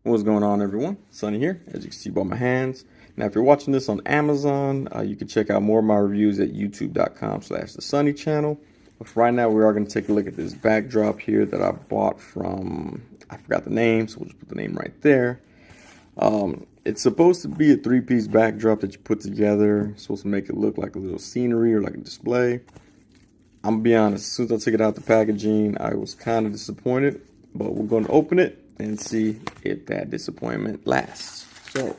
What's going on, everyone? Sunny here, as you can see by my hands. Now, if you're watching this on Amazon, you can check out more of my reviews at youtube.com/thesunny channel. But for right now, we are going to take a look at this backdrop here that I bought from, I forgot the name, so we'll just put the name right there. It's supposed to be a three-piece backdrop that you put together. It's supposed to make it look like a little scenery or like a display. I'm going to be honest, as soon as I took it out the packaging, I was kind of disappointed. But we're going to open it and see if that disappointment lasts. So,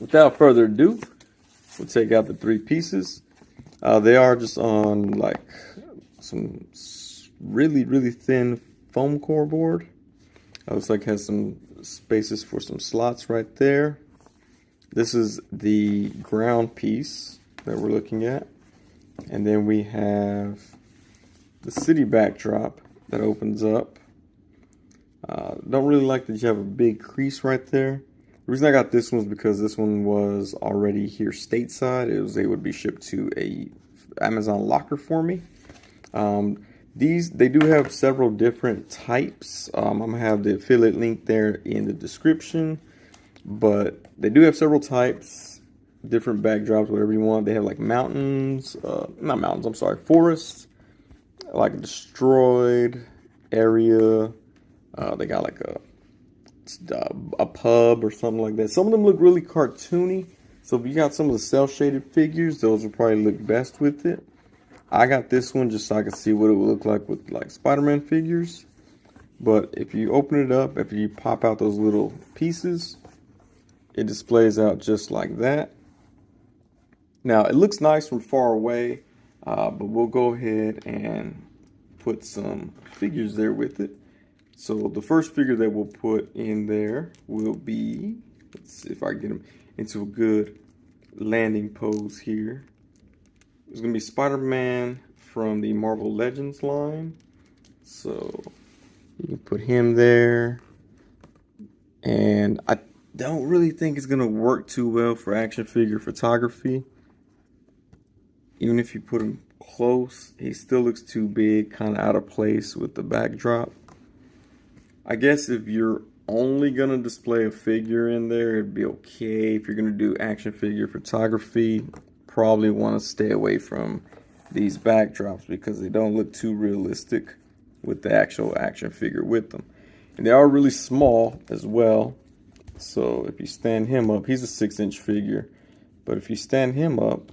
without further ado, we'll take out the three pieces. They are just on like some really thin foam core board. Looks like it has some spaces for some slots right there. This is the ground piece that we're looking at. And then we have the city backdrop that opens up. Don't really like that you have a big crease right there. The reason I got this one is because this one was already here stateside. It was able to be shipped to a Amazon locker for me. They do have several different types. I'm gonna have the affiliate link there in the description, but they do have several types, different backdrops, whatever you want. They have like mountains, not mountains, I'm sorry, forests, like a destroyed area. They got like a pub or something like that. Some of them look really cartoony. So if you got some of the cel-shaded figures, those will probably look best with it. I got this one just so I could see what it would look like with like Spider-Man figures. But if you open it up, if you pop out those little pieces, it displays out just like that. Now it looks nice from far away, but we'll go ahead and put some figures there with it. So the first figure that we'll put in there will be, let's see if I can get him into a good landing pose here. It's going to be Spider-Man from the Marvel Legends line. So you can put him there. And I don't really think it's going to work too well for action figure photography. Even if you put him close, he still looks too big, kind of out of place with the backdrop. I guess if you're only going to display a figure in there, it'd be okay. If you're going to do action figure photography, probably want to stay away from these backdrops because they don't look too realistic with the actual action figure with them. And they are really small as well. So if you stand him up, he's a 6-inch figure. But if you stand him up,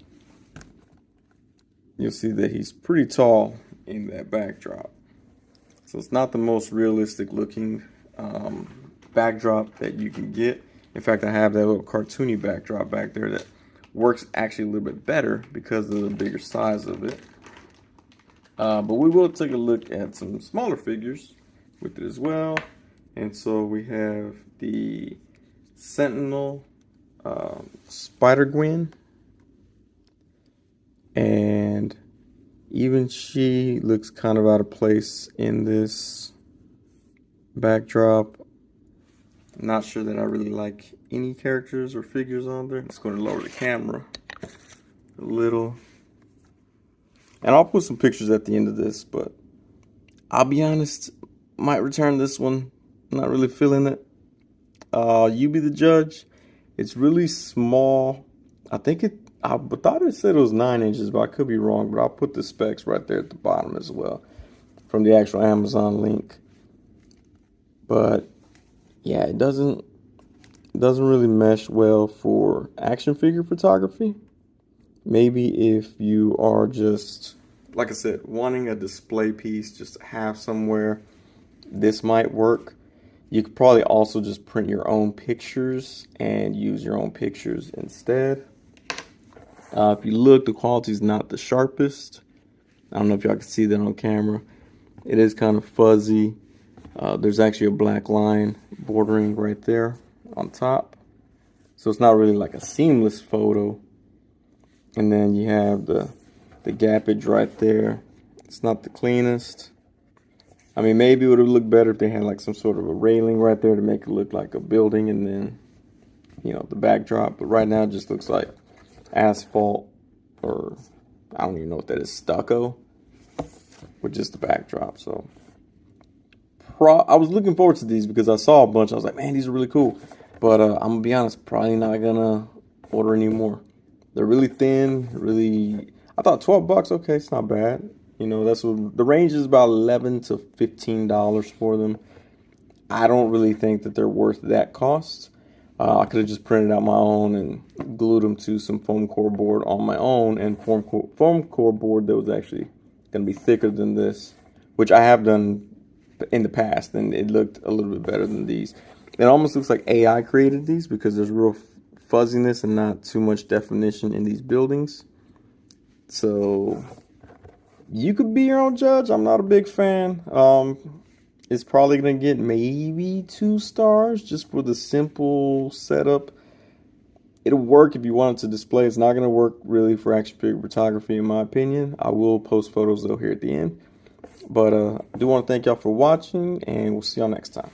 you'll see that he's pretty tall in that backdrop. So it's not the most realistic looking backdrop that you can get. In fact, I have that little cartoony backdrop back there that works actually a little bit better because of the bigger size of it. But we will take a look at some smaller figures with it as well. And so we have the Sentinel Spider-Gwen. And even she looks kind of out of place in this backdrop. I'm not sure that I really like any characters or figures on there. Let's go and lower the camera a little. And I'll put some pictures at the end of this, but I'll be honest, might return this one. I'm not really feeling it. You be the judge. It's really small. I thought it said it was 9 inches, but I could be wrong. But I'll put the specs right there at the bottom as well from the actual Amazon link. But yeah, it doesn't really mesh well for action figure photography. Maybe if you are just, like I said, wanting a display piece just to have somewhere, this might work. You could probably also just print your own pictures and use your own pictures instead. If you look, the quality is not the sharpest. I don't know if y'all can see that on camera. It is kind of fuzzy. There's actually a black line bordering right there on top. So it's not really like a seamless photo. And then you have the gappage right there. It's not the cleanest. I mean, maybe it would have looked better if they had like some sort of a railing right there to make it look like a building and then, you know, the backdrop. But right now it just looks like asphalt, or I don't even know what that is, stucco, with just the backdrop. So I was looking forward to these because I saw a bunch. I was like, man, these are really cool. But I'm gonna be honest, probably not gonna order any more. They're really thin, really. I thought $12. Okay, it's not bad. You know, that's what the range is, about $11 to $15 for them. I don't really think that they're worth that cost. I could have just printed out my own and glued them to some foam core board on my own, and foam core board that was actually going to be thicker than this, which I have done in the past, and it looked a little bit better than these. It almost looks like AI created these because there's real fuzziness and not too much definition in these buildings. So you could be your own judge. I'm not a big fan. It's probably going to get maybe 2 stars just for the simple setup. It'll work if you want it to display. It's not going to work really for action figure photography, in my opinion. I will post photos, though, here at the end. But I do want to thank y'all for watching, and we'll see y'all next time.